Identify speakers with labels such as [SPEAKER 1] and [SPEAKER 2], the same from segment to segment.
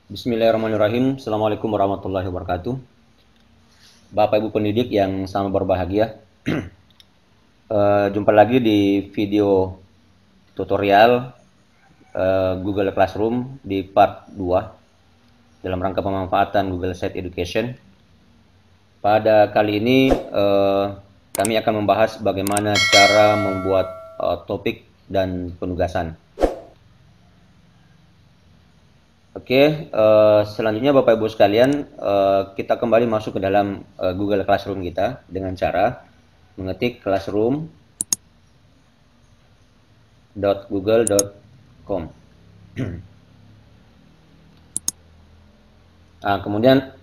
[SPEAKER 1] Bismillahirrahmanirrahim. Assalamualaikum warahmatullahi wabarakatuh. Bapak Ibu pendidik yang sama berbahagia. Jumpa lagi di video tutorial Google Classroom di part 2 dalam rangka pemanfaatan Google Site Education. Pada kali ini kami akan membahas bagaimana cara membuat topik dan penugasan. Oke, selanjutnya Bapak Ibu sekalian, kita kembali masuk ke dalam Google Classroom kita dengan cara mengetik classroom.google.com. Nah, kemudian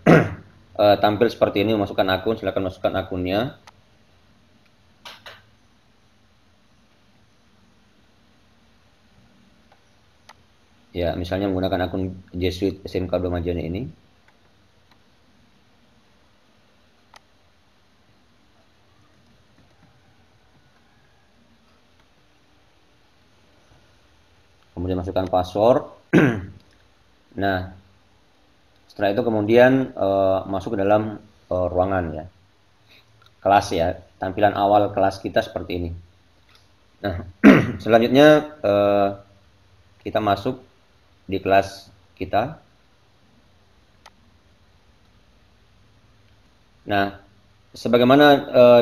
[SPEAKER 1] tampil seperti ini, masukkan akun, silakan masukkan akunnya. Ya, misalnya menggunakan akun Jesuit SMK Domajane ini. Kemudian masukkan password. Nah, setelah itu kemudian masuk ke dalam ruangan ya, kelas ya, tampilan awal kelas kita seperti ini. Nah, selanjutnya kita masuk di kelas kita. Nah, sebagaimana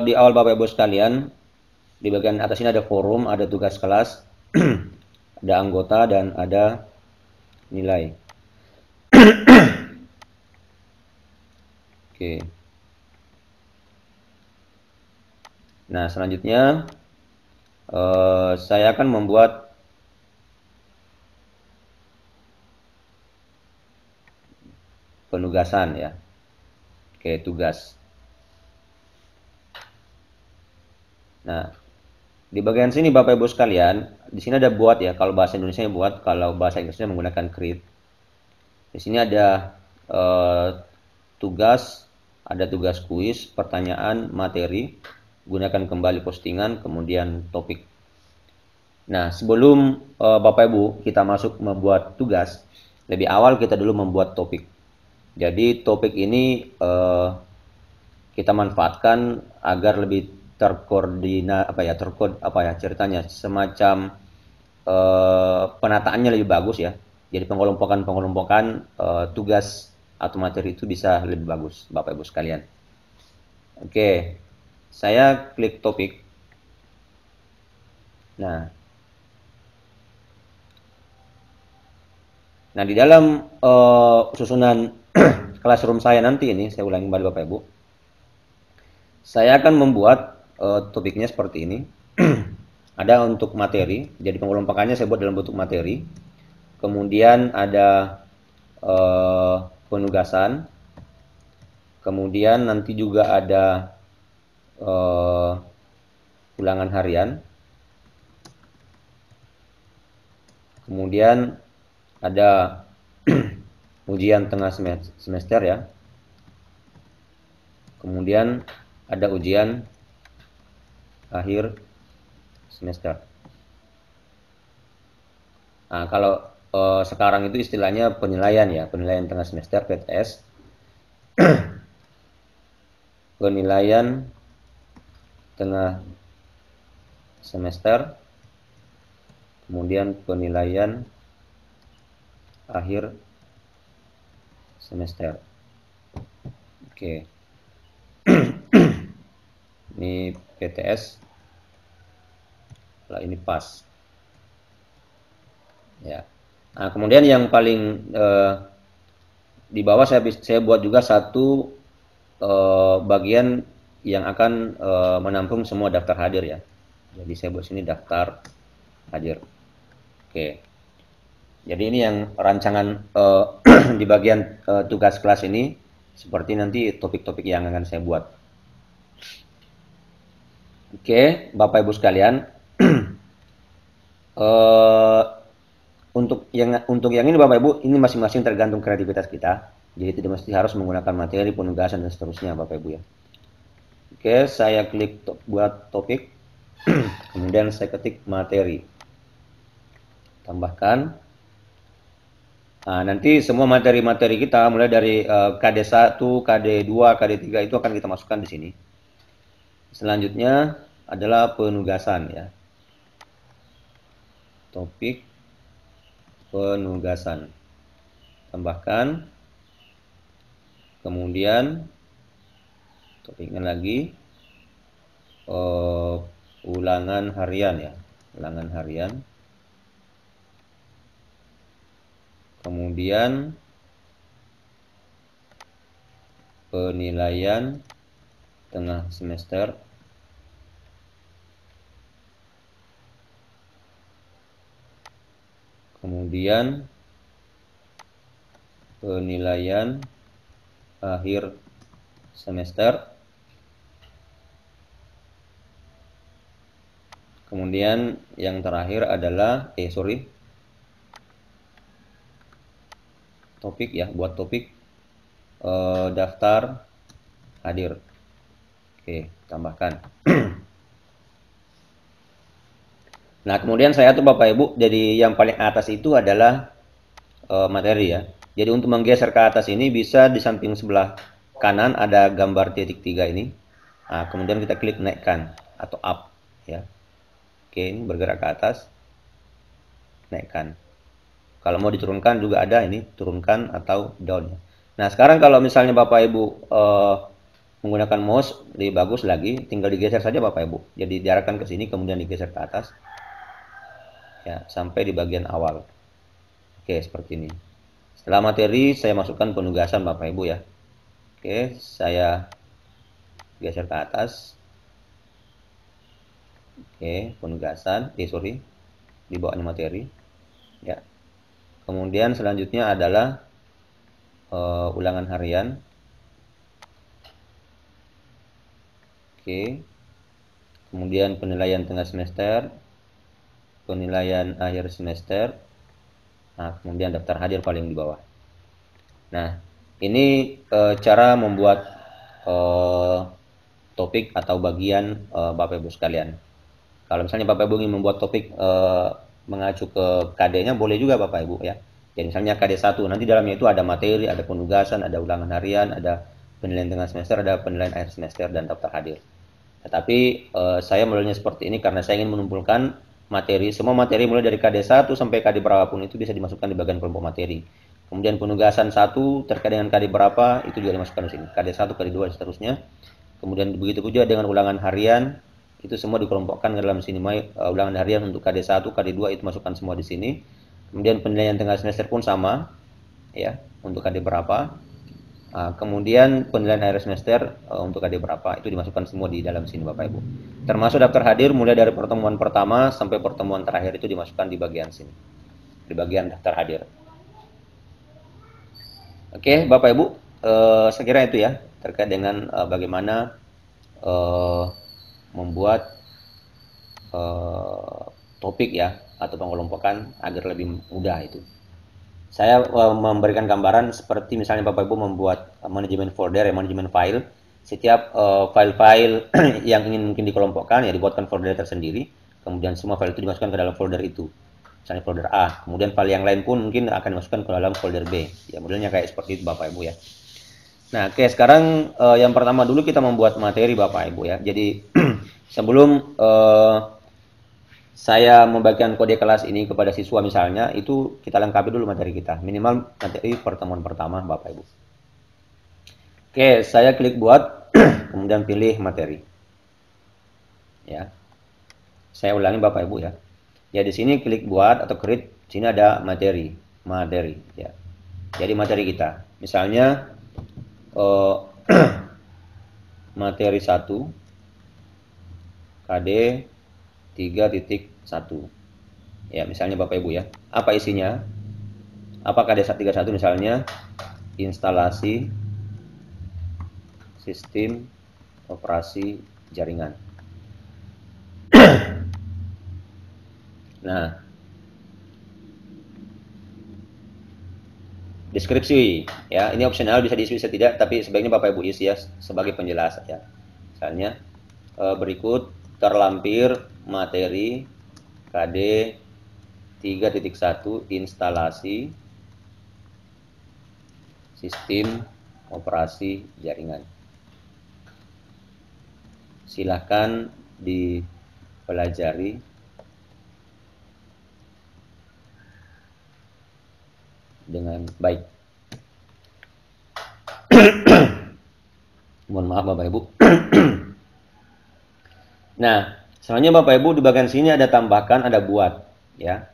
[SPEAKER 1] di awal Bapak Ibu sekalian, di bagian atas ini ada forum, ada tugas kelas, ada anggota, dan ada nilai. Oke. Nah, selanjutnya saya akan membuat penugasan ya. Oke, tugas. Nah, di bagian sini Bapak Ibu sekalian, di sini ada buat ya. Kalau bahasa Indonesia buat, kalau bahasa Inggrisnya menggunakan create. Di sini ada tugas, ada tugas kuis, pertanyaan, materi, gunakan kembali postingan, kemudian topik. Nah, sebelum Bapak Ibu kita masuk membuat tugas, lebih awal kita dulu membuat topik. Jadi topik ini kita manfaatkan agar lebih terkoordinat ceritanya, semacam penataannya lebih bagus ya. Jadi pengelompokan tugas atau materi itu bisa lebih bagus Bapak Ibu sekalian. Oke, saya klik topik. Nah, di dalam susunan classroom saya nanti ini, saya ulangi kembali Bapak Ibu. Saya akan membuat topiknya seperti ini. Ada untuk materi, jadi pengelompokannya saya buat dalam bentuk materi. Kemudian ada penugasan. Kemudian nanti juga ada ulangan harian. Kemudian ada ujian tengah semester ya. Kemudian ada ujian akhir semester. Nah, kalau sekarang itu istilahnya penilaian ya, penilaian tengah semester PTS. Penilaian tengah semester, kemudian penilaian akhir semester. Oke. Ini PTS. Lah ini pas. Ya. Nah, kemudian yang paling di bawah saya buat juga satu bagian yang akan menampung semua daftar hadir ya. Jadi saya buat sini daftar hadir. Oke. Jadi ini yang rancangan di bagian tugas kelas ini, seperti nanti topik-topik yang akan saya buat. Oke, Bapak Ibu sekalian, untuk yang ini Bapak Ibu, ini masing-masing tergantung kreativitas kita. Jadi tidak mesti harus menggunakan materi, penugasan dan seterusnya Bapak Ibu ya. Oke, saya klik buat topik. Kemudian saya ketik materi. Tambahkan. Nah, nanti semua materi-materi kita mulai dari KD1, KD2, KD3 itu akan kita masukkan di sini. Selanjutnya adalah penugasan ya. Topik penugasan. Tambahkan. Kemudian topiknya lagi ulangan harian ya. Ulangan harian. Kemudian penilaian tengah semester. Kemudian penilaian akhir semester. Kemudian yang terakhir adalah topik ya, buat topik daftar hadir. Oke, tambahkan. Nah, kemudian saya tuh Bapak Ibu, jadi yang paling atas itu adalah materi ya. Jadi untuk menggeser ke atas ini bisa di samping sebelah kanan ada gambar titik 3 ini. Nah, kemudian kita klik naikkan atau up ya. Oke, ini bergerak ke atas. Naikkan. Kalau mau diturunkan juga ada ini, turunkan atau down. Nah, sekarang kalau misalnya Bapak Ibu menggunakan mouse lebih bagus lagi, tinggal digeser saja Bapak Ibu. Jadi diarahkan ke sini kemudian digeser ke atas. Ya, sampai di bagian awal. Oke, seperti ini. Setelah materi saya masukkan penugasan Bapak Ibu ya. Oke, saya geser ke atas. Oke, penugasan, di bawahnya materi. Ya. Kemudian selanjutnya adalah ulangan harian. Oke. Kemudian penilaian tengah semester, penilaian akhir semester. Nah, kemudian daftar hadir paling di bawah. Nah, ini cara membuat topik atau bagian Bapak Ibu sekalian. Kalau misalnya Bapak Ibu ingin membuat topik mengacu ke KD-nya boleh juga Bapak Ibu ya. Jadi misalnya KD1 nanti dalamnya itu ada materi, ada penugasan, ada ulangan harian, ada penilaian tengah semester, ada penilaian akhir semester dan daftar hadir. Tetapi saya modelnya seperti ini karena saya ingin mengumpulkan materi, semua materi mulai dari KD1 sampai KD berapapun itu bisa dimasukkan di bagian kelompok materi. Kemudian penugasan 1 terkait dengan KD berapa itu juga dimasukkan di sini. KD1, KD2 dan seterusnya. Kemudian begitu juga dengan ulangan harian itu semua dikelompokkan ke dalam sini. Ulangan harian untuk KD1, KD2 itu masukkan semua di sini. Kemudian penilaian tengah semester pun sama ya untuk KD berapa. Kemudian penilaian akhir semester untuk KD berapa itu dimasukkan semua di dalam sini Bapak Ibu. Termasuk daftar hadir mulai dari pertemuan pertama sampai pertemuan terakhir itu dimasukkan di bagian sini. Di bagian daftar hadir. Oke, Bapak Ibu, saya kira itu ya terkait dengan bagaimana membuat topik ya atau pengelompokan agar lebih mudah itu. Saya memberikan gambaran seperti misalnya Bapak Ibu membuat manajemen folder ya, manajemen file. Setiap file-file yang ingin mungkin dikelompokkan ya dibuatkan folder tersendiri. Kemudian semua file itu dimasukkan ke dalam folder itu. Misalnya folder A. Kemudian file yang lain pun mungkin akan dimasukkan ke dalam folder B. Ya modelnya kayak seperti itu Bapak Ibu ya. Nah, oke sekarang yang pertama dulu kita membuat materi Bapak Ibu ya. Jadi sebelum saya membagikan kode kelas ini kepada siswa misalnya, itu kita lengkapi dulu materi kita. Minimal materi pertemuan pertama Bapak Ibu. Oke, saya klik buat, kemudian pilih materi. Ya, saya ulangi Bapak Ibu ya. Ya di sini klik buat atau create, sini ada materi, ya. Jadi materi kita, misalnya materi 1 KD 3.1 ya misalnya Bapak Ibu ya. Apa isinya? Apa KD 31 misalnya instalasi sistem operasi jaringan. Nah, deskripsi ya ini opsional bisa diisi bisa tidak, tapi sebaiknya Bapak Ibu isi ya sebagai penjelasan ya. Misalnya berikut terlampir materi KD 3.1 instalasi sistem operasi jaringan. Silahkan dipelajari dengan baik. Mohon maaf Bapak Ibu. Nah, selanjutnya Bapak Ibu di bagian sini ada tambahkan, ada buat, ya.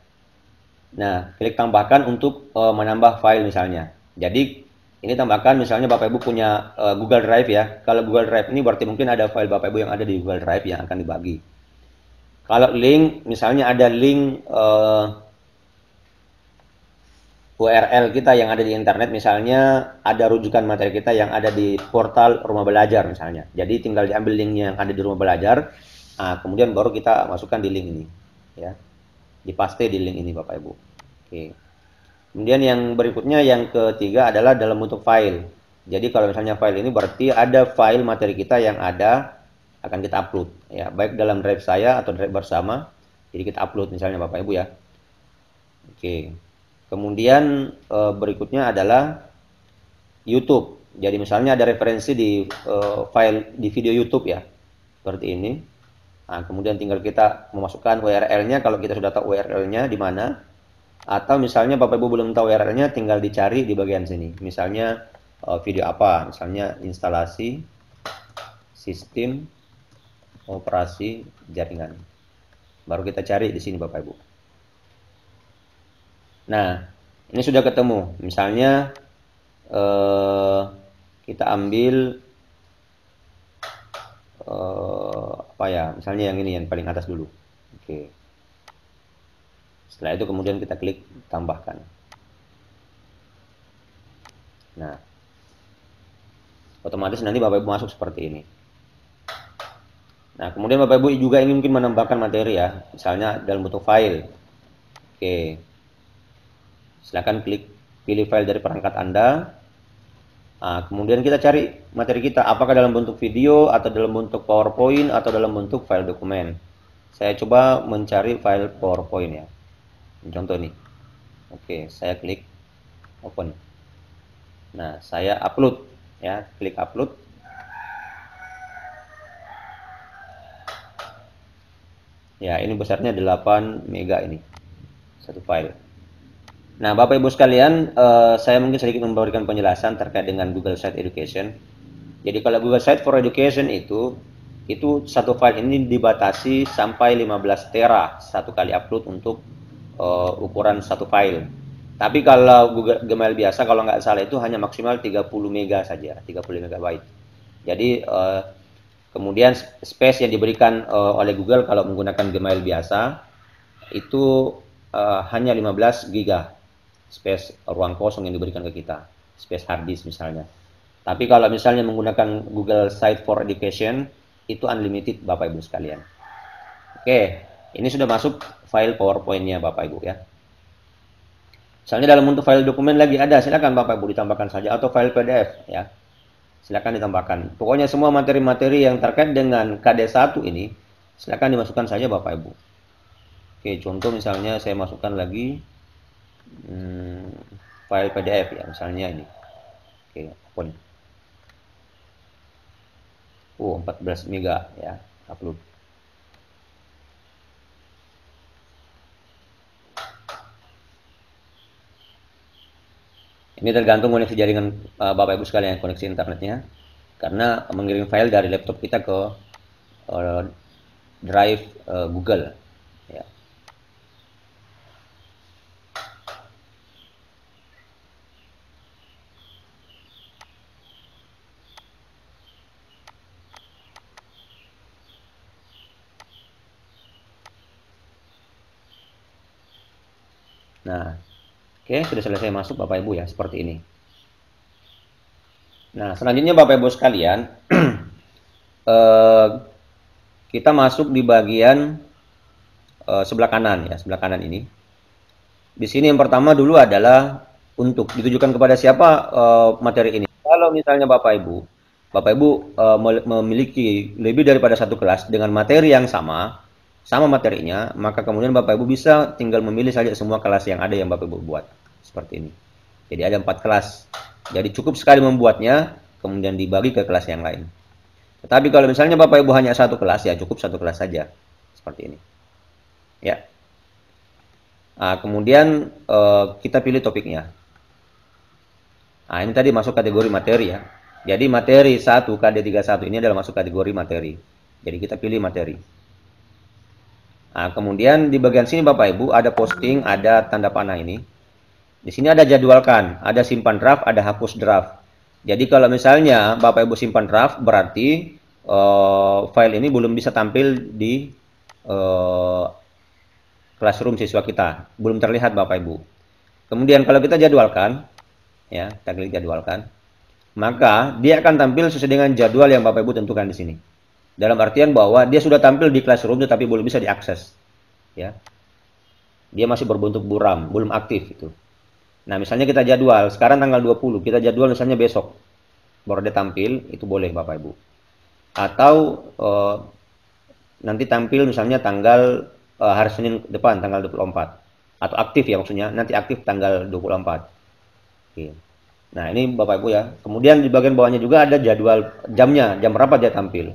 [SPEAKER 1] Nah, klik tambahkan untuk menambah file misalnya. Jadi ini tambahkan misalnya Bapak Ibu punya Google Drive ya. Kalau Google Drive ini berarti mungkin ada file Bapak Ibu yang ada di Google Drive yang akan dibagi. Kalau link, misalnya ada link URL kita yang ada di internet, misalnya ada rujukan materi kita yang ada di portal Rumah Belajar misalnya. Jadi tinggal diambil linknya yang ada di Rumah Belajar, kemudian baru kita masukkan di link ini, ya, dipaste di link ini Bapak Ibu. Oke. Kemudian yang berikutnya, yang ketiga adalah dalam bentuk file. Jadi kalau misalnya file ini berarti ada file materi kita yang ada akan kita upload, ya, baik dalam drive saya atau drive bersama. Jadi kita upload misalnya Bapak Ibu ya. Oke. Kemudian berikutnya adalah YouTube. Jadi misalnya ada referensi di file di video YouTube ya, seperti ini. Nah, kemudian tinggal kita memasukkan URL-nya kalau kita sudah tahu URL-nya di mana. Atau misalnya Bapak Ibu belum tahu URL-nya, tinggal dicari di bagian sini. Misalnya video apa? Misalnya instalasi sistem operasi jaringan. Baru kita cari di sini Bapak Ibu. Nah, ini sudah ketemu. Misalnya kita ambil apa ya? Misalnya yang ini, yang paling atas dulu. Oke. Setelah itu kemudian kita klik tambahkan. Nah, otomatis nanti Bapak Ibu masuk seperti ini. Nah, kemudian Bapak Ibu juga ingin mungkin menambahkan materi ya, misalnya dalam bentuk file. Oke. Silakan pilih file dari perangkat Anda. Nah, kemudian kita cari materi kita, apakah dalam bentuk video, atau dalam bentuk PowerPoint, atau dalam bentuk file dokumen. Saya coba mencari file PowerPoint ya. Contoh nih. Oke, saya klik open. Nah, saya upload ya, klik upload. Ya, ini besarnya 8 mega ini. Satu file. Nah, Bapak Ibu sekalian, saya mungkin sedikit memberikan penjelasan terkait dengan Google Site Education. Jadi kalau Google Site for Education itu satu file ini dibatasi sampai 15 tera satu kali upload untuk ukuran satu file. Tapi kalau Google Gmail biasa, kalau nggak salah itu hanya maksimal 30 mega saja, 30 megabyte. Jadi kemudian space yang diberikan oleh Google kalau menggunakan Gmail biasa itu hanya 15 giga. Space ruang kosong yang diberikan ke kita, space hard disk misalnya. Tapi kalau misalnya menggunakan Google Site for Education itu unlimited Bapak Ibu sekalian. Oke, ini sudah masuk file PowerPoint-nya Bapak Ibu ya. Misalnya dalam bentuk file dokumen lagi ada, silakan Bapak Ibu ditambahkan saja, atau file PDF ya. Silakan ditambahkan. Pokoknya semua materi-materi yang terkait dengan KD1 ini silakan dimasukkan saja Bapak Ibu. Oke, contoh misalnya saya masukkan lagi file PDF ya, misalnya ini. Oke, open. 14 mega ya, upload. Ini tergantung koneksi jaringan Bapak Ibu sekalian, koneksi internetnya. Karena mengirim file dari laptop kita ke drive Google ya. Nah, oke, sudah selesai masuk Bapak Ibu ya, seperti ini. Nah, selanjutnya Bapak Ibu sekalian, kita masuk di bagian sebelah kanan ya, sebelah kanan ini. Di sini yang pertama dulu adalah untuk ditujukan kepada siapa materi ini. Kalau misalnya Bapak Ibu memiliki lebih daripada satu kelas dengan materi yang sama materinya, maka kemudian Bapak Ibu bisa tinggal memilih saja semua kelas yang ada yang Bapak Ibu buat. Seperti ini. Jadi ada 4 kelas. Jadi cukup sekali membuatnya, kemudian dibagi ke kelas yang lain. Tetapi kalau misalnya Bapak Ibu hanya satu kelas, ya cukup satu kelas saja. Seperti ini. Ya. Nah, kemudian kita pilih topiknya. Nah, ini tadi masuk kategori materi ya. Jadi materi 1 KD31 ini adalah masuk kategori materi. Jadi kita pilih materi. Nah, kemudian di bagian sini Bapak Ibu ada posting, ada tanda panah ini. Di sini ada jadwalkan, ada simpan draft, ada hapus draft. Jadi kalau misalnya Bapak Ibu simpan draft, berarti file ini belum bisa tampil di classroom siswa kita, belum terlihat Bapak Ibu. Kemudian kalau kita jadwalkan, ya kita klik jadwalkan, maka dia akan tampil sesuai dengan jadwal yang Bapak Ibu tentukan di sini. Dalam artian bahwa dia sudah tampil di classroom tetapi belum bisa diakses, ya. Dia masih berbentuk buram, belum aktif itu. Nah, misalnya kita jadwal, sekarang tanggal 20, kita jadwal misalnya besok, baru dia tampil, itu boleh Bapak Ibu. Atau nanti tampil misalnya tanggal hari Senin depan, tanggal 24. Atau aktif ya maksudnya, nanti aktif tanggal 24. Oke. Nah, ini Bapak Ibu ya. Kemudian di bagian bawahnya juga ada jadwal jamnya, jam berapa dia tampil.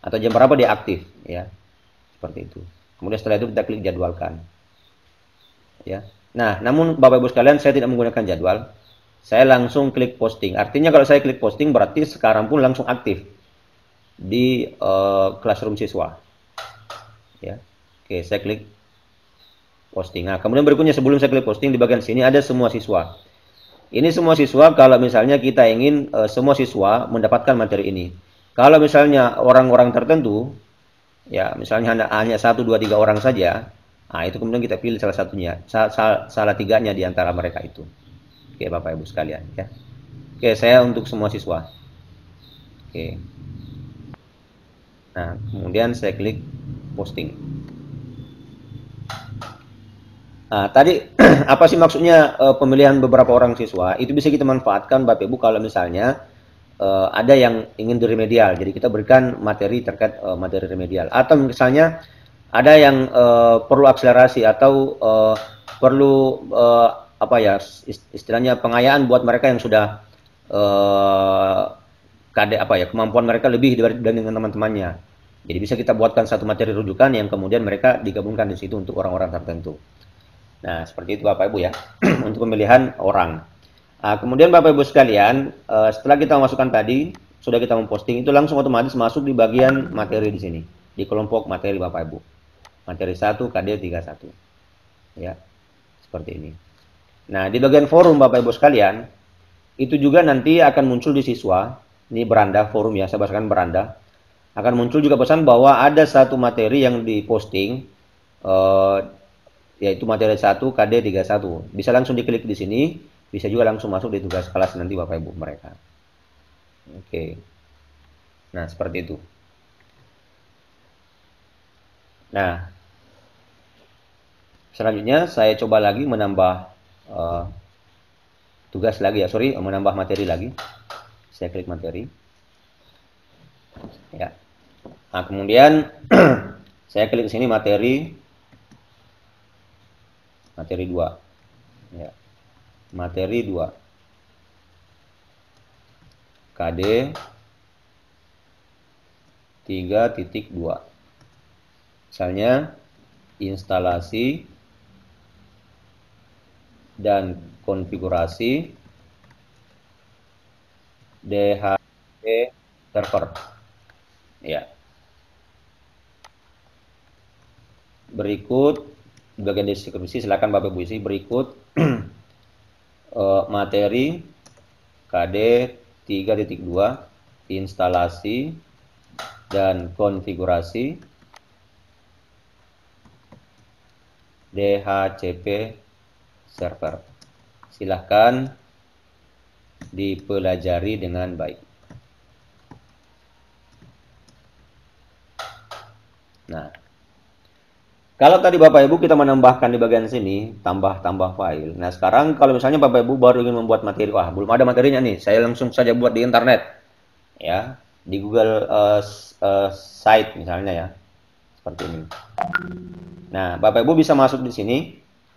[SPEAKER 1] Atau jam berapa dia aktif, ya. Seperti itu. Kemudian setelah itu kita klik jadwalkan. Ya. Nah, namun Bapak Ibu sekalian, saya tidak menggunakan jadwal. Saya langsung klik posting. Artinya kalau saya klik posting berarti sekarang pun langsung aktif di classroom siswa. Ya. Oke, saya klik posting. Nah, kemudian berikutnya sebelum saya klik posting di bagian sini ada semua siswa. Ini semua siswa kalau misalnya kita ingin semua siswa mendapatkan materi ini. Kalau misalnya orang-orang tertentu, ya misalnya hanya 1, 2, 3 orang saja, nah itu kemudian kita pilih salah satunya, salah tiganya di antara mereka itu. Oke Bapak Ibu sekalian ya. Oke, saya untuk semua siswa. Oke. Nah, kemudian saya klik posting. Nah, tadi apa sih maksudnya pemilihan beberapa orang siswa? Itu bisa kita manfaatkan Bapak Ibu kalau misalnya ada yang ingin diremedial. Jadi kita berikan materi terkait materi remedial. Atau misalnya ada yang perlu akselerasi atau perlu apa ya istilahnya pengayaan buat mereka yang sudah apa ya kemampuan mereka lebih dibanding dengan teman-temannya. Jadi bisa kita buatkan satu materi rujukan yang kemudian mereka digabungkan di situ untuk orang-orang tertentu. Nah, seperti itu Bapak Ibu ya, untuk pemilihan orang. Nah, kemudian Bapak Ibu sekalian, setelah kita memasukkan tadi, sudah kita memposting, itu langsung otomatis masuk di bagian materi di sini. Di kelompok materi Bapak Ibu. Materi 1 KD31. Ya, seperti ini. Nah, di bagian forum Bapak Ibu sekalian, itu juga nanti akan muncul di siswa, ini beranda forum ya, saya bahasakan beranda. Akan muncul juga pesan bahwa ada satu materi yang diposting, yaitu materi 1 KD31. Bisa langsung diklik di sini, bisa juga langsung masuk di tugas kelas nanti Bapak Ibu mereka. Oke. Nah, seperti itu. Nah, selanjutnya saya coba lagi menambah tugas lagi ya, menambah materi lagi. Saya klik materi. Ya. Nah, kemudian saya klik di sini materi 2. Ya. Materi 2. KD 3.2. Misalnya instalasi dan konfigurasi DHCP server. Ya. Berikut bagian deskripsi, silakan Bapak Ibu isi. Berikut materi KD 3.2 instalasi dan konfigurasi DHCP server. Silahkan dipelajari dengan baik. Nah, kalau tadi Bapak Ibu kita menambahkan di bagian sini, tambah file. Nah, sekarang kalau misalnya Bapak Ibu baru ingin membuat materi, wah belum ada materinya nih, saya langsung saja buat di internet. Ya, di Google Site misalnya ya. Seperti ini. Nah, Bapak Ibu bisa masuk di sini.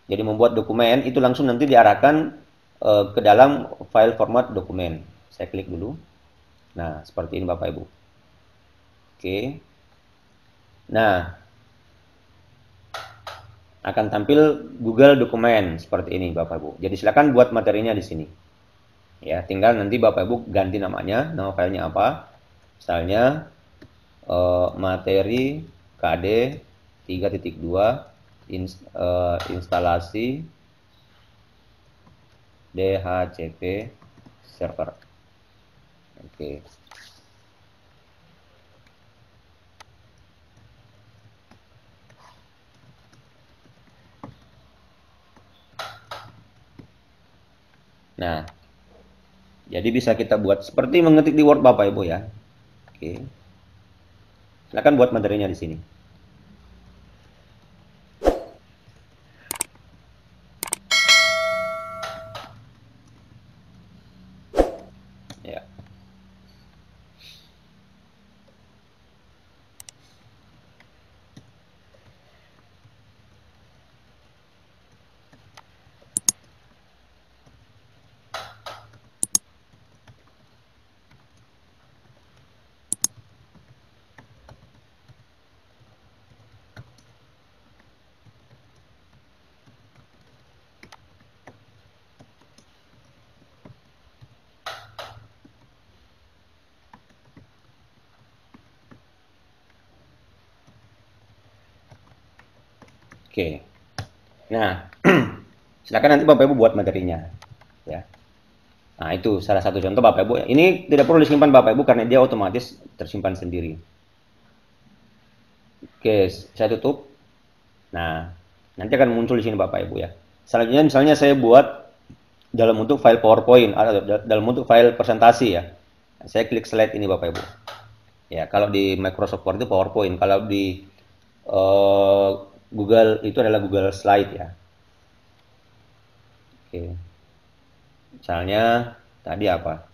[SPEAKER 1] Jadi membuat dokumen itu langsung nanti diarahkan ke dalam file format dokumen. Saya klik dulu. Nah, seperti ini Bapak Ibu. Oke. Nah, akan tampil Google Dokumen seperti ini Bapak Ibu. Jadi silakan buat materinya di sini. Ya, tinggal nanti Bapak Ibu ganti namanya, nama filenya apa. Misalnya materi KD 3.2 instalasi DHCP server. Oke. Nah, jadi bisa kita buat seperti mengetik di Word Bapak Ibu ya. Oke. Silakan buat materinya di sini. Ya. Oke. Nah, silakan nanti Bapak Ibu buat materinya, ya. Nah, itu salah satu contoh Bapak Ibu. Ini tidak perlu disimpan Bapak Ibu karena dia otomatis tersimpan sendiri. Oke, saya tutup. Nah, nanti akan muncul di sini Bapak Ibu ya. Selanjutnya misalnya saya buat dalam bentuk file PowerPoint atau dalam bentuk file presentasi ya. Saya klik slide ini Bapak Ibu. Ya, kalau di Microsoft Word itu PowerPoint, kalau di Google itu adalah Google Slide ya. Oke. Misalnya tadi apa?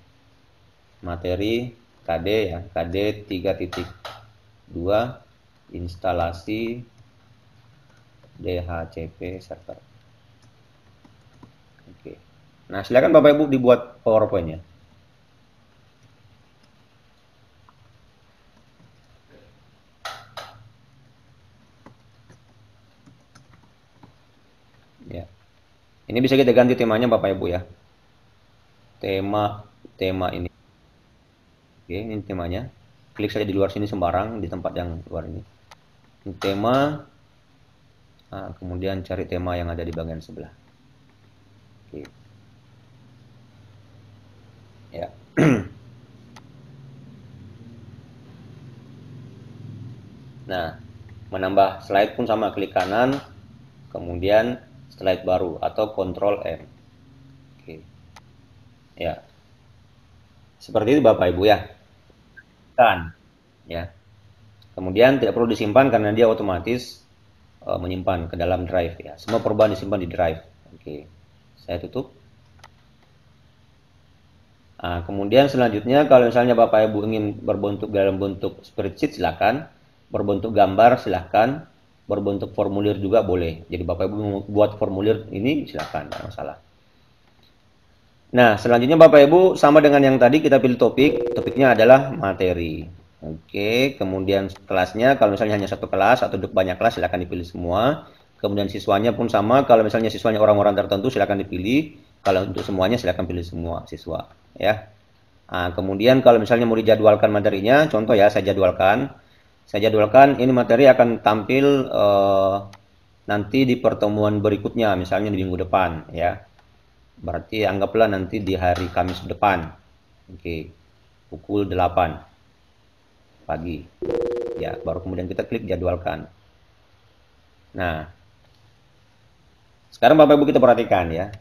[SPEAKER 1] Materi KD ya, KD 3.2 instalasi DHCP server. Oke. Nah, silakan Bapak Ibu dibuat PowerPoint-nya. Ya. Ini bisa kita ganti temanya Bapak Ibu ya. Tema ini. Oke, ini temanya. Klik saja di luar sini sembarang di tempat yang luar ini. Ini tema. Nah, kemudian cari tema yang ada di bagian sebelah. Oke. Ya. Nah, menambah slide pun sama, klik kanan, kemudian slide baru atau Ctrl M. Oke. Ya. Seperti itu Bapak Ibu ya. Kan. Ya. Kemudian tidak perlu disimpan karena dia otomatis menyimpan ke dalam drive ya. Semua perubahan disimpan di drive. Oke. Saya tutup. Nah, kemudian selanjutnya kalau misalnya Bapak Ibu ingin berbentuk dalam bentuk spreadsheet silakan, berbentuk gambar silakan, berbentuk formulir juga boleh. Jadi Bapak Ibu buat formulir ini silakan, tidak masalah. Nah, selanjutnya Bapak Ibu sama dengan yang tadi kita pilih topik, topiknya adalah materi. Oke, kemudian kelasnya kalau misalnya hanya satu kelas atau banyak kelas silakan dipilih semua. Kemudian siswanya pun sama, kalau misalnya siswanya orang-orang tertentu silakan dipilih. Kalau untuk semuanya silakan pilih semua siswa, ya. Nah, kemudian kalau misalnya mau dijadwalkan materinya, contoh ya saya jadwalkan. Saya jadwalkan ini materi akan tampil nanti di pertemuan berikutnya, misalnya di minggu depan, ya. Berarti anggaplah nanti di hari Kamis depan. Oke. Pukul 8 pagi. Ya, baru kemudian kita klik jadwalkan. Nah, sekarang Bapak Ibu kita perhatikan ya.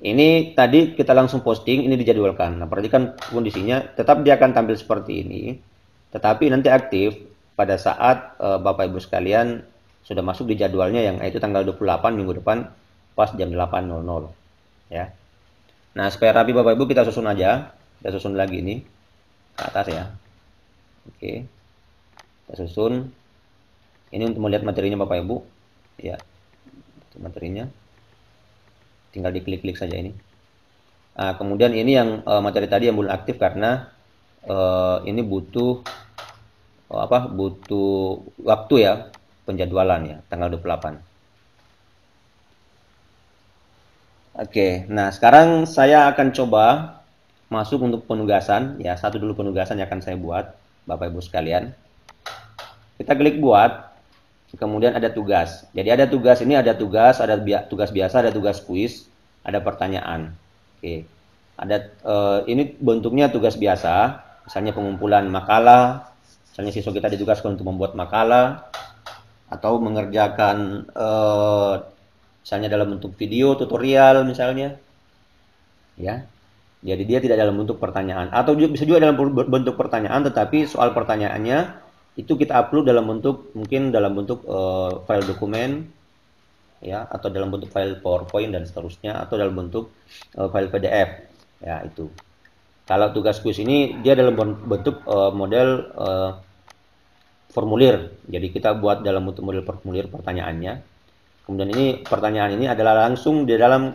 [SPEAKER 1] Ini tadi kita langsung posting, ini dijadwalkan. Nah, perhatikan kondisinya, tetap dia akan tampil seperti ini. Tetapi nanti aktif pada saat Bapak Ibu sekalian sudah masuk di jadwalnya yang itu tanggal 28 minggu depan pas jam 8.00 ya. Nah, supaya rapi Bapak Ibu kita susun aja. Kita susun lagi ini ke atas ya. Oke. Kita susun. Ini untuk melihat materinya Bapak Ibu. Ya. Materinya. Tinggal diklik-klik saja ini. Nah, kemudian ini yang materi tadi yang belum aktif karena ini butuh butuh waktu ya penjadwalan ya tanggal 28. Oke, nah sekarang saya akan coba masuk untuk penugasan ya, satu dulu penugasan yang akan saya buat Bapak Ibu sekalian. Kita klik buat, kemudian ada tugas. Jadi ada tugas ini, ada tugas biasa, ada tugas kuis, ada pertanyaan. Oke. Ada ini bentuknya tugas biasa, misalnya pengumpulan makalah, misalnya siswa kita ditugaskan untuk membuat makalah atau mengerjakan misalnya dalam bentuk video tutorial misalnya. Ya. Jadi dia tidak dalam bentuk pertanyaan atau bisa juga dalam bentuk pertanyaan tetapi soal pertanyaannya itu kita upload dalam bentuk mungkin dalam bentuk file dokumen ya atau dalam bentuk file PowerPoint dan seterusnya atau dalam bentuk file PDF ya itu. Kalau tugas kuis ini dia dalam bentuk model formulir. Jadi kita buat dalam bentuk model formulir pertanyaannya. Kemudian ini pertanyaan ini adalah langsung di dalam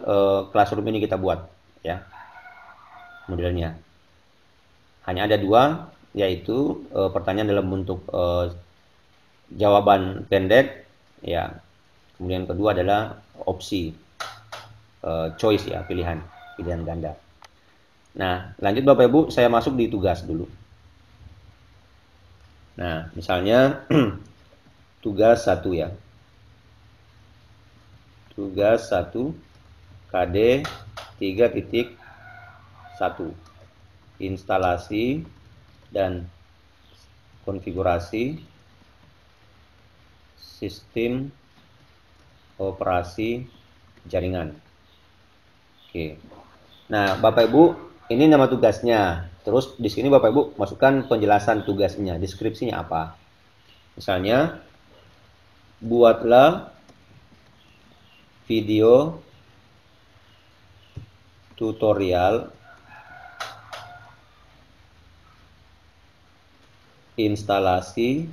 [SPEAKER 1] classroom ini kita buat ya modelnya. Hanya ada dua, yaitu pertanyaan dalam bentuk jawaban pendek, ya. Kemudian kedua adalah opsi, choice ya, pilihan ganda. Nah, lanjut Bapak Ibu, saya masuk di tugas dulu. Nah, misalnya tugas 1 ya. Tugas 1 KD 3.1 instalasi dan konfigurasi sistem operasi jaringan. Oke. Nah, Bapak Ibu, ini nama tugasnya. Terus di sini Bapak Ibu masukkan penjelasan tugasnya, deskripsinya apa. Misalnya, buatlah video tutorial instalasi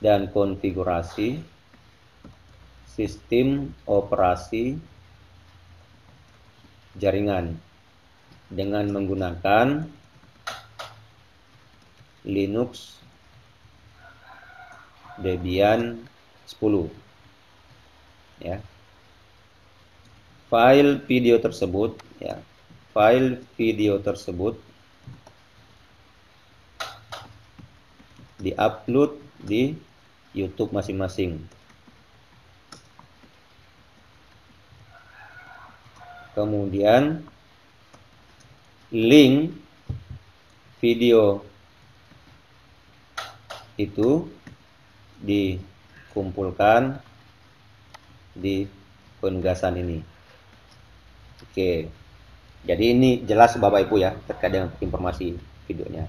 [SPEAKER 1] dan konfigurasi sistem operasi jaringan dengan menggunakan Linux Debian 10 ya. File video tersebut di-upload di YouTube masing-masing. Kemudian link video itu dikumpulkan di penugasan ini. Oke. Jadi ini jelas Bapak Ibu ya terkait dengan informasi videonya.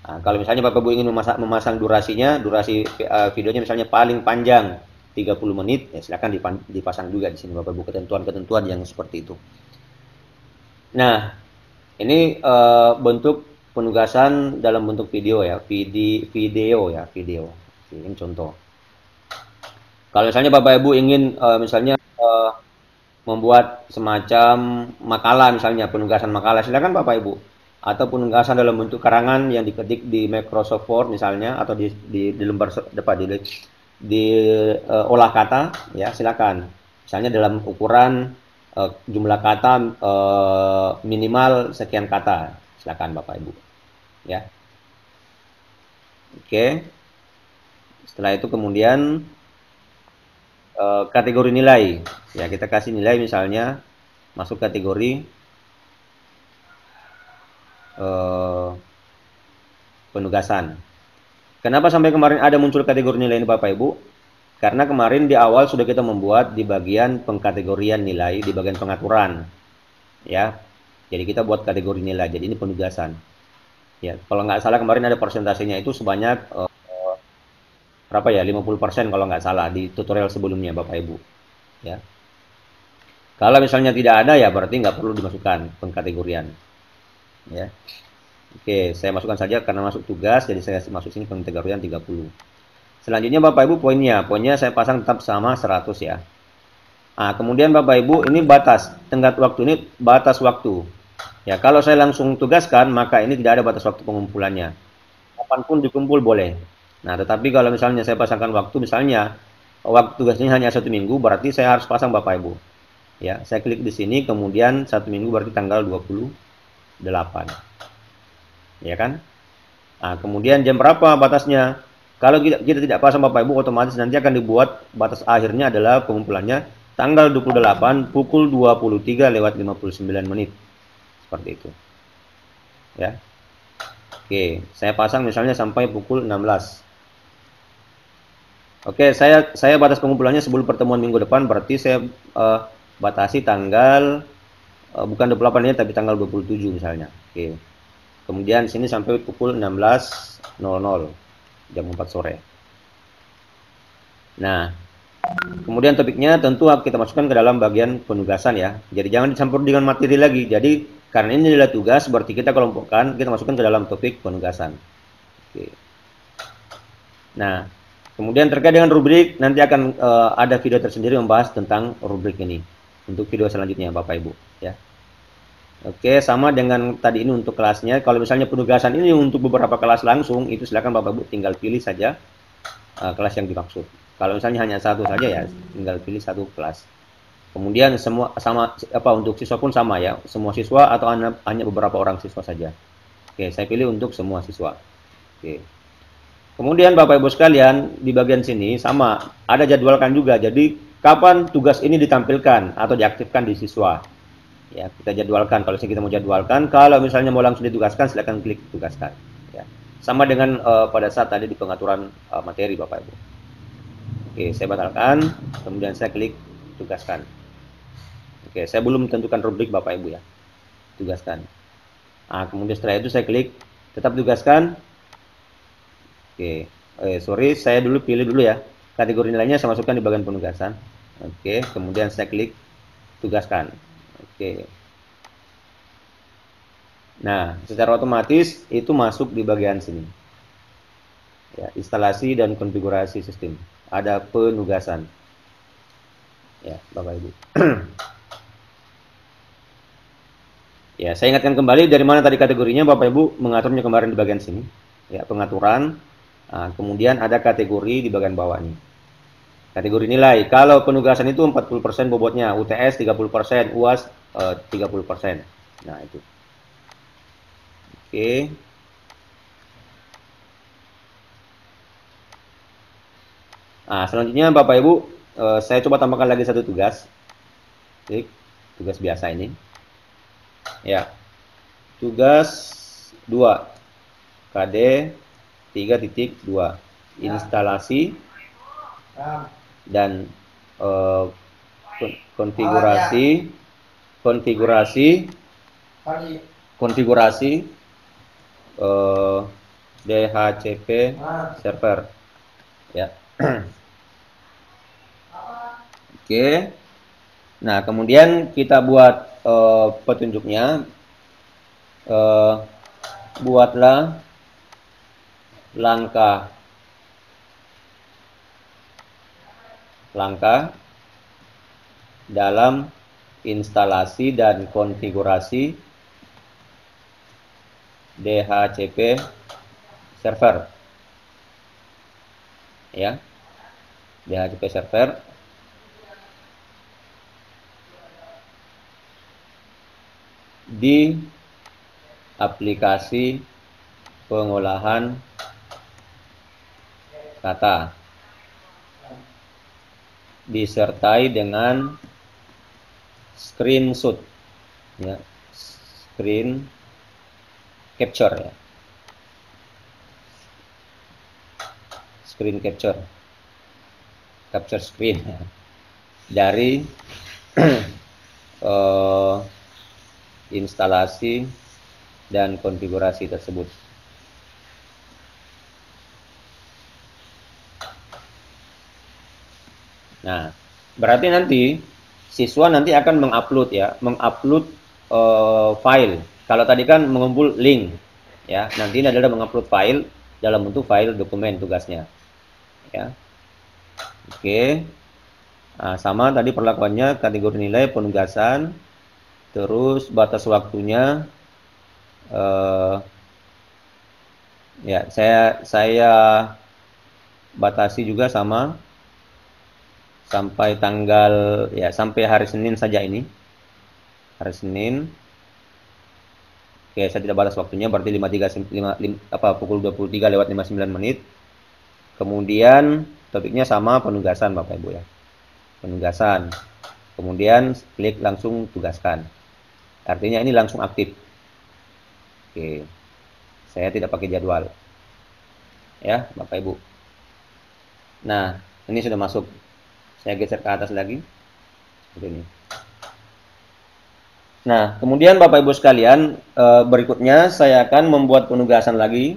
[SPEAKER 1] Nah, kalau misalnya Bapak Ibu ingin memasang durasi videonya misalnya paling panjang 30 menit, ya silakan dipasang juga di sini Bapak Ibu ketentuan-ketentuan yang seperti itu. Nah, ini bentuk penugasan dalam bentuk video ya, video. Ini contoh. Kalau misalnya Bapak Ibu ingin misalnya membuat semacam makalah misalnya penugasan makalah, silakan Bapak Ibu. Atau penugasan dalam bentuk karangan yang diketik di Microsoft Word misalnya atau di lembar di olah kata ya silakan. Misalnya dalam ukuran jumlah kata minimal sekian kata, silakan Bapak Ibu ya. Oke. Setelah itu kemudian kategori nilai ya, kita kasih nilai misalnya masuk kategori penugasan. Kenapa sampai kemarin ada muncul kategori nilai ini Bapak Ibu? Karena kemarin di awal sudah kita membuat di bagian pengkategorian nilai, di bagian pengaturan ya. Jadi kita buat kategori nilai, jadi ini penugasan ya. Kalau nggak salah kemarin ada persentasenya itu sebanyak berapa ya, 50% kalau nggak salah di tutorial sebelumnya Bapak Ibu ya. Kalau misalnya tidak ada ya berarti nggak perlu dimasukkan pengkategorian ya. Oke, saya masukkan saja karena masuk tugas, jadi saya masuk sini pengkategorian 30. Selanjutnya Bapak Ibu poinnya saya pasang tetap sama 100 ya. Nah, kemudian Bapak Ibu, ini batas tenggat waktu, ini batas waktu. Ya, kalau saya langsung tugaskan, maka ini tidak ada batas waktu pengumpulannya. Kapanpun dikumpul boleh. Nah, tetapi kalau misalnya saya pasangkan waktu, misalnya waktu tugasnya hanya 1 minggu, berarti saya harus pasang Bapak Ibu. Ya, saya klik di sini, kemudian 1 minggu berarti tanggal 28. Ya kan? Nah, kemudian jam berapa batasnya? Kalau kita tidak pasang Bapak Ibu, otomatis nanti akan dibuat batas akhirnya adalah pengumpulannya tanggal 28 pukul 23:59 menit. Seperti itu. Ya. Oke, saya pasang misalnya sampai pukul 16. Oke, saya batas pengumpulannya sebelum pertemuan minggu depan, berarti saya batasi tanggal bukan 28 ini tapi tanggal 27 misalnya. Oke. Kemudian sini sampai pukul 16.00 jam 4 sore. Nah, kemudian topiknya tentu kita masukkan ke dalam bagian penugasan ya. Jadi jangan dicampur dengan materi lagi. Jadi karena ini adalah tugas, berarti kita kelompokkan, kita masukkan ke dalam topik penugasan. Oke. Nah, kemudian terkait dengan rubrik, nanti akan ada video tersendiri membahas tentang rubrik ini. Untuk video selanjutnya Bapak Ibu ya. Oke, sama dengan tadi ini untuk kelasnya. Kalau misalnya penugasan ini untuk beberapa kelas langsung, itu silakan Bapak Ibu tinggal pilih saja kelas yang dimaksud. Kalau misalnya hanya satu saja ya, tinggal pilih satu kelas. Kemudian semua sama untuk siswa pun sama ya, semua siswa atau hanya beberapa orang siswa saja. Oke, saya pilih untuk semua siswa. Oke. Kemudian Bapak Ibu sekalian, di bagian sini sama, ada jadwalkan juga. Jadi kapan tugas ini ditampilkan atau diaktifkan di siswa. Ya, kita jadwalkan. Kalau kita mau jadwalkan, kalau misalnya mau langsung ditugaskan, silakan klik tugaskan. Ya. Sama dengan pada saat tadi di pengaturan materi Bapak Ibu. Oke, saya batalkan, kemudian saya klik tugaskan. Oke, saya belum tentukan rubrik Bapak Ibu ya. Tugaskan. Nah, kemudian setelah itu saya klik tetap tugaskan. Oke, sorry, saya pilih dulu ya. Kategori nilainya saya masukkan di bagian penugasan. Oke, kemudian saya klik tugaskan. Oke. Nah, secara otomatis itu masuk di bagian sini. Ya, instalasi dan konfigurasi sistem. Ada penugasan. Ya, Bapak Ibu. Ya, saya ingatkan kembali dari mana tadi kategorinya, Bapak Ibu mengaturnya kemarin di bagian sini. Ya, pengaturan. Nah, kemudian ada kategori di bagian bawah ini. Kategori nilai. Kalau penugasan itu 40% bobotnya, UTS 30%, UAS 30%. Nah, itu. Oke. Nah, selanjutnya Bapak Ibu, saya coba tambahkan lagi satu tugas. Klik tugas biasa ini. Ya. Tugas 2. KD 3.2. Instalasi dan konfigurasi DHCP server ya. Oke. Nah, kemudian kita buat petunjuknya. Buatlah langkah dalam instalasi dan konfigurasi DHCP server ya. DHCP server di aplikasi pengolahan kata disertai dengan screenshot ya, screen capture ya, screen capture screen ya, dari instalasi dan konfigurasi tersebut. Nah, berarti nanti siswa nanti akan mengupload ya, file. Kalau tadi kan mengumpul link ya, nanti ini adalah mengupload file dalam bentuk file dokumen tugasnya. Ya. Oke. Nah, sama tadi perlakuannya, kategori nilai, penugasan, terus batas waktunya, eh, ya saya batasi juga sama sampai tanggal, ya sampai hari Senin saja ini, hari Senin. Oke, saya tidak batas waktunya, berarti 53, pukul 23 lewat 59 menit. Kemudian topiknya sama, penugasan Bapak Ibu ya. Penugasan. Kemudian klik langsung tugaskan. Artinya ini langsung aktif. Oke. Saya tidak pakai jadwal. Ya, Bapak Ibu. Nah, ini sudah masuk. Saya geser ke atas lagi. Seperti ini. Nah, kemudian Bapak Ibu sekalian, berikutnya saya akan membuat penugasan lagi.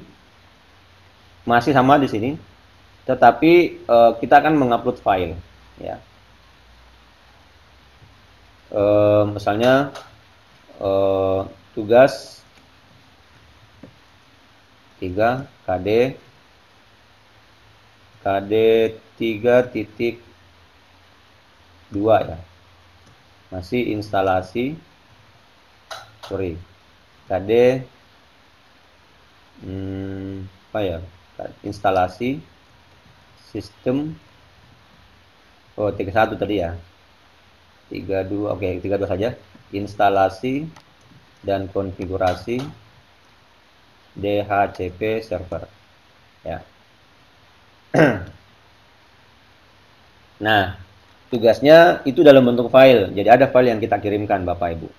[SPEAKER 1] Masih sama di sini. Tetapi kita akan mengupload file, ya. Misalnya tugas 3 KD 3.2 ya. Masih instalasi, sorry, KD apa ya? Instalasi sistem, 31 tadi ya. 32, oke, 32 saja. Instalasi dan konfigurasi DHCP server. Ya. Nah, tugasnya itu dalam bentuk file. Jadi ada file yang kita kirimkan Bapak Ibu.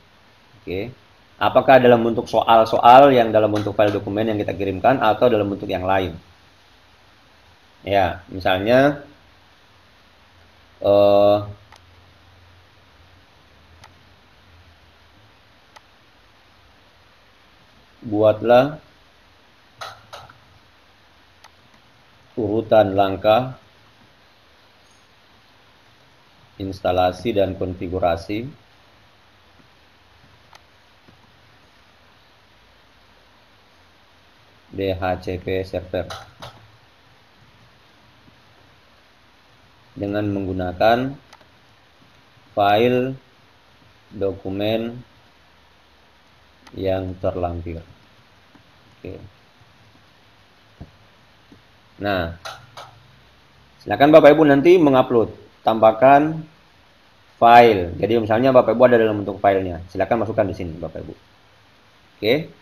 [SPEAKER 1] Oke. Apakah dalam bentuk soal-soal yang dalam bentuk file dokumen yang kita kirimkan atau dalam bentuk yang lain? Ya, misalnya buatlah urutan langkah instalasi dan konfigurasi DHCP server dengan menggunakan file dokumen yang terlampir. Oke. Nah, silakan Bapak Ibu nanti mengupload, tambahkan file. Jadi misalnya Bapak Ibu ada dalam bentuk filenya, silakan masukkan di sini Bapak Ibu. Oke.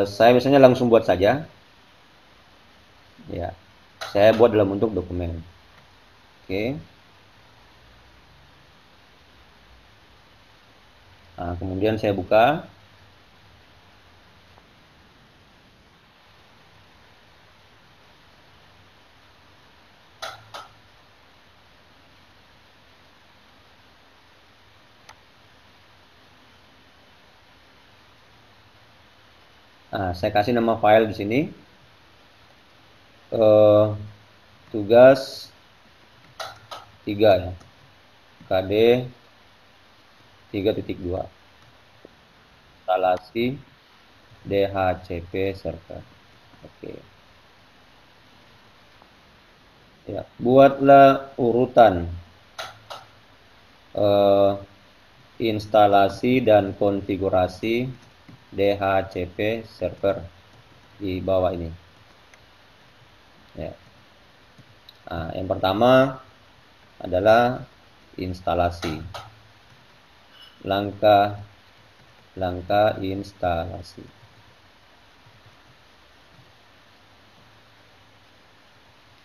[SPEAKER 1] Saya misalnya langsung buat saja. Ya, saya buat dalam bentuk dokumen. Oke. Nah, kemudian saya buka. Nah, saya kasih nama file di sini. Tugas 3 ya. KD 3.2. Instalasi DHCP server. Oke. Ya, buatlah urutan instalasi dan konfigurasi DHCP server di bawah ini. Ya. Nah, yang pertama adalah instalasi. Langkah instalasi.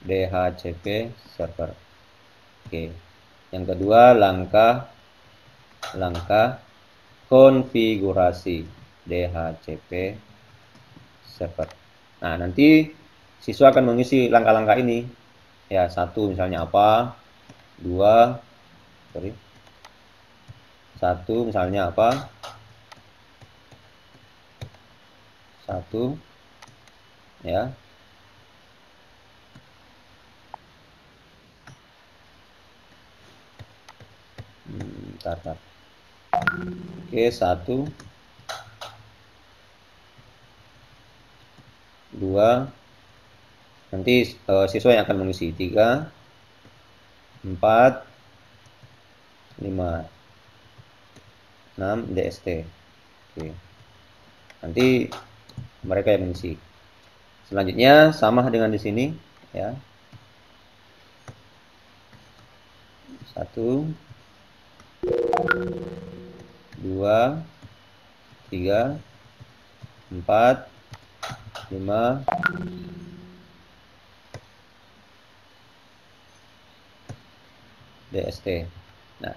[SPEAKER 1] DHCP server. Oke. Yang kedua, langkah konfigurasi DHCP server. Nah, nanti siswa akan mengisi langkah-langkah ini. Ya, 1 misalnya apa? 2, sorry. 1 misalnya apa? 1 ya. Bentar. Oke, 1, 2, nanti siswa yang akan mengisi 3, 4, 5, 6 DST. Oke. Nanti mereka yang mengisi. Selanjutnya sama dengan di sini ya. 1, 2, 3, 4, 5, DST. Nah,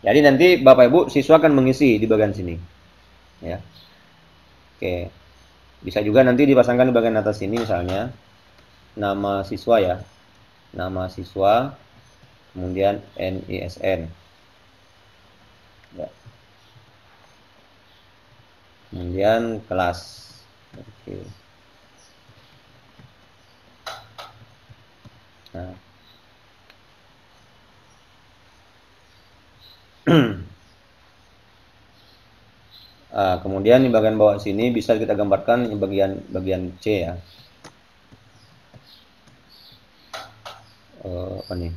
[SPEAKER 1] jadi nanti Bapak Ibu siswa akan mengisi di bagian sini. Ya. Oke. Bisa juga nanti dipasangkan di bagian atas sini misalnya nama siswa ya. Nama siswa, kemudian NISN. Ya. Kemudian kelas. Oke. Nah. Kemudian di bagian bawah sini bisa kita gambarkan di bagian C ya. Apa nih?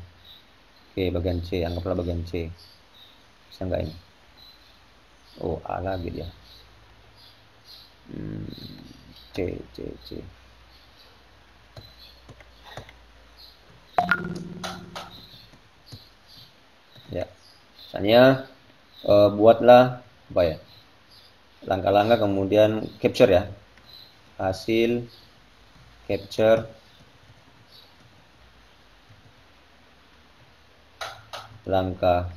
[SPEAKER 1] Oke, bagian C, anggaplah bagian C. Bisa nggak ini? Oh, A lagi dia. C. Ya, misalnya buatlah apa ya? Langkah-langkah kemudian capture ya. Hasil capture langkah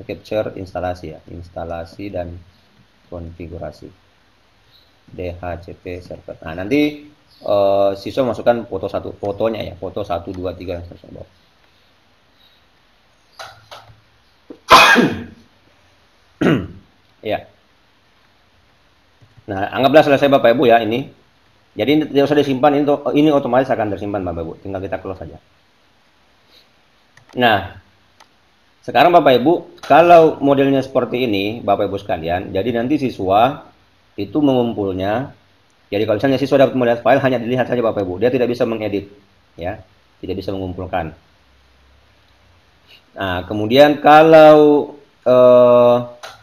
[SPEAKER 1] capture instalasi ya, instalasi dan konfigurasi DHCP server. Nah, nanti siswa masukkan fotonya ya, foto 1, 2, 3 yang saya bawa. Ya. Nah, anggaplah selesai Bapak Ibu ya ini. Jadi tidak usah disimpan, ini otomatis akan tersimpan Bapak Ibu. Tinggal kita close saja. Nah, sekarang Bapak Ibu, kalau modelnya seperti ini Bapak Ibu sekalian, jadi nanti siswa itu mengumpulnya. Jadi kalau misalnya siswa dapat melihat file, hanya dilihat saja Bapak Ibu. Dia tidak bisa mengedit, ya, tidak bisa mengumpulkan. Nah, kemudian kalau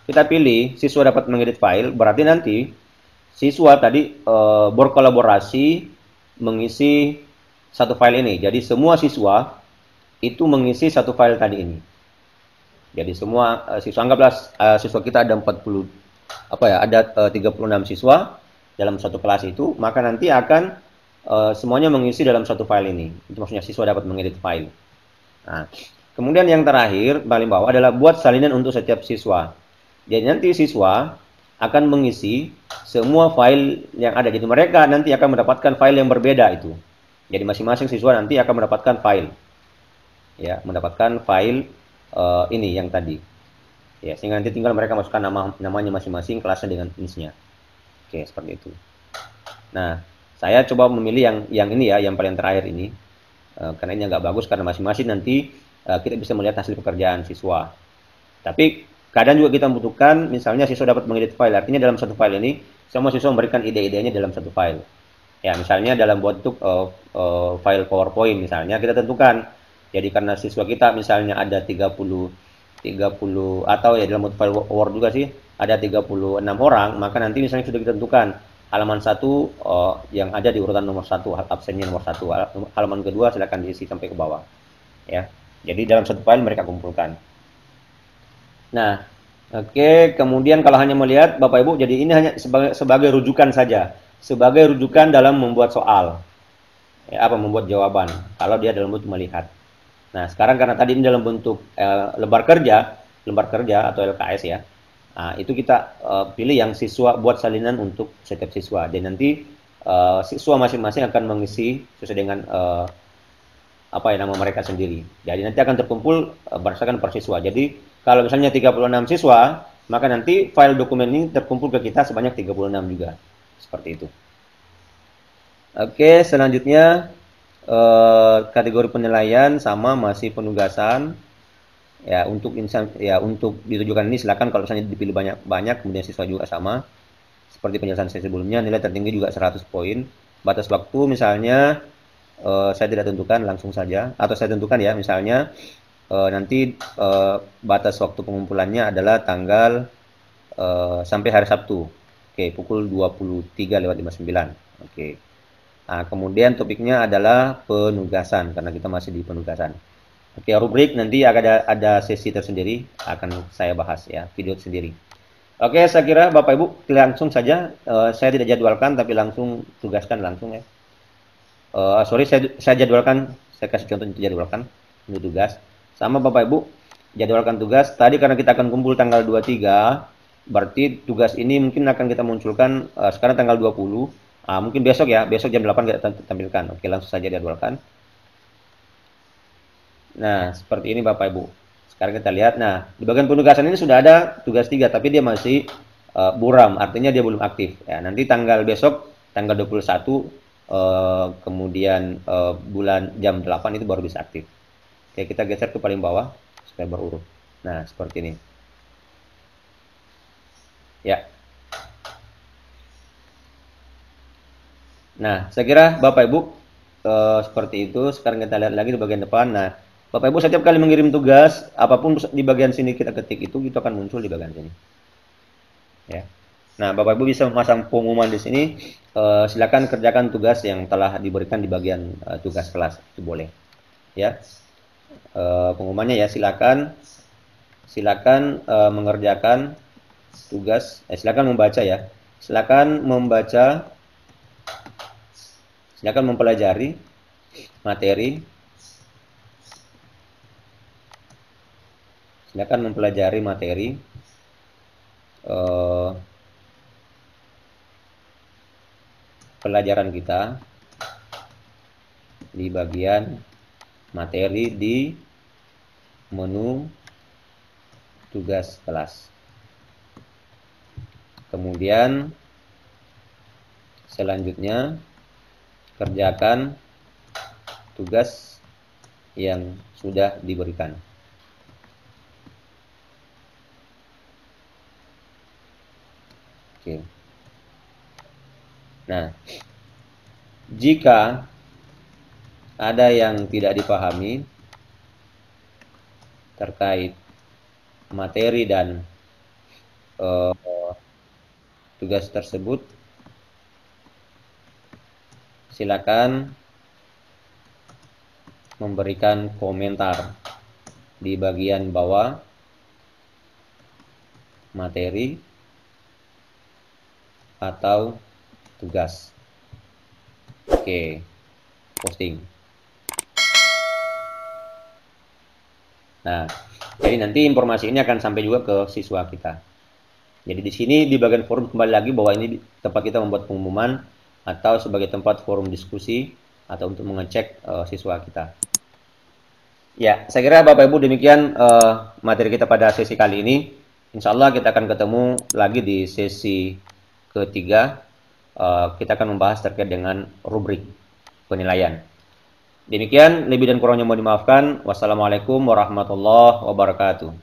[SPEAKER 1] kita pilih siswa dapat mengedit file, berarti nanti siswa tadi berkolaborasi mengisi satu file ini. Jadi semua siswa itu mengisi satu file tadi ini. Jadi semua siswa, anggaplah siswa kita ada 40 ada 36 siswa dalam satu kelas itu, maka nanti akan semuanya mengisi dalam satu file ini. Itu maksudnya siswa dapat mengedit file. Nah, kemudian yang terakhir paling bawah adalah buat salinan untuk setiap siswa. Jadi nanti siswa akan mengisi semua file yang ada. Jadi mereka nanti akan mendapatkan file yang berbeda itu. Jadi masing-masing siswa nanti akan mendapatkan file. Ya, mendapatkan file ini yang tadi. Ya, sehingga nanti tinggal mereka masukkan namanya masing-masing, kelasnya dengan jenisnya. Oke, seperti itu. Nah, saya coba memilih yang ini ya, yang paling terakhir ini. Karena ini agak bagus karena masing-masing nanti kita bisa melihat hasil pekerjaan siswa. Tapi kadang juga kita membutuhkan, misalnya siswa dapat mengedit file, artinya dalam satu file ini semua siswa memberikan ide-idenya dalam satu file. Ya, misalnya dalam bentuk file PowerPoint misalnya kita tentukan. Jadi karena siswa kita misalnya ada 30 atau ya dalam bentuk file Word juga sih ada 36 orang, maka nanti misalnya sudah ditentukan halaman 1 yang ada di urutan nomor 1, absennya nomor 1, halaman kedua silakan diisi sampai ke bawah. Ya. Jadi dalam satu file mereka kumpulkan. Nah, oke, kemudian kalau hanya melihat Bapak Ibu, jadi ini hanya sebagai rujukan saja, sebagai rujukan dalam membuat soal. Ya, membuat jawaban kalau dia dalam bentuk melihat. Nah, sekarang karena tadi ini dalam bentuk lembar kerja atau LKS ya. Nah, itu kita pilih yang siswa, buat salinan untuk setiap siswa. Dan nanti siswa masing-masing akan mengisi sesuai dengan nama mereka sendiri. Jadi nanti akan terkumpul berdasarkan per siswa. Jadi kalau misalnya 36 siswa, maka nanti file dokumen ini terkumpul ke kita sebanyak 36 juga. Seperti itu. Oke, selanjutnya kategori penilaian sama masih penugasan. Ya, untuk ditujukan ini silakan kalau misalnya dipilih banyak, kemudian siswa juga sama. Seperti penjelasan saya sebelumnya, nilai tertinggi juga 100 poin. Batas waktu misalnya saya tidak tentukan, langsung saja. Atau saya tentukan ya, misalnya nanti batas waktu pengumpulannya adalah tanggal sampai hari Sabtu. Oke, pukul 23:59. Oke. Nah, kemudian topiknya adalah penugasan, karena kita masih di penugasan. Oke, rubrik nanti ada sesi tersendiri, akan saya bahas ya, video sendiri. Oke, saya kira Bapak Ibu langsung saja, saya tidak jadwalkan, tapi langsung tugaskan langsung ya. Sorry, saya jadwalkan, saya kasih contoh untuk jadwalkan, untuk tugas. Sama Bapak Ibu, jadwalkan tugas. Tadi karena kita akan kumpul tanggal 23, berarti tugas ini mungkin akan kita munculkan sekarang tanggal 20. Mungkin besok ya, besok jam 8 kita tampilkan. Oke, langsung saja jadwalkan. Nah, seperti ini Bapak Ibu. Sekarang kita lihat. Nah, di bagian penugasan ini sudah ada tugas 3, tapi dia masih buram, artinya dia belum aktif. Ya, nanti tanggal besok, tanggal 21, kemudian bulan jam 8 itu baru bisa aktif. Oke, kita geser ke paling bawah supaya berurut. Nah, seperti ini. Ya. Nah, saya kira Bapak Ibu seperti itu. Sekarang kita lihat lagi di bagian depan. Nah, Bapak Ibu setiap kali mengirim tugas, apapun di bagian sini kita ketik itu akan muncul di bagian sini. Ya. Nah, Bapak Ibu bisa memasang pengumuman di sini. Silakan kerjakan tugas yang telah diberikan di bagian tugas kelas, itu boleh. Ya. Pengumumannya ya, silakan mengerjakan tugas. Silakan membaca ya. Silakan membaca, silakan mempelajari materi. Silakan mempelajari materi pelajaran kita di bagian materi di menu tugas kelas. Kemudian selanjutnya kerjakan tugas yang sudah diberikan. Oke. Nah, jika ada yang tidak dipahami terkait materi dan tugas tersebut, silakan memberikan komentar di bagian bawah materi atau tugas. Oke, posting. Nah, jadi nanti informasi ini akan sampai juga ke siswa kita. Jadi di sini di bagian forum kembali lagi bahwa ini tempat kita membuat pengumuman atau sebagai tempat forum diskusi atau untuk mengecek siswa kita. Ya, saya kira Bapak Ibu demikian materi kita pada sesi kali ini. Insya Allah kita akan ketemu lagi di sesi ketiga. Kita akan membahas terkait dengan rubrik penilaian. Demikian, lebih dan kurangnya mohon dimaafkan. Wassalamualaikum warahmatullahi wabarakatuh.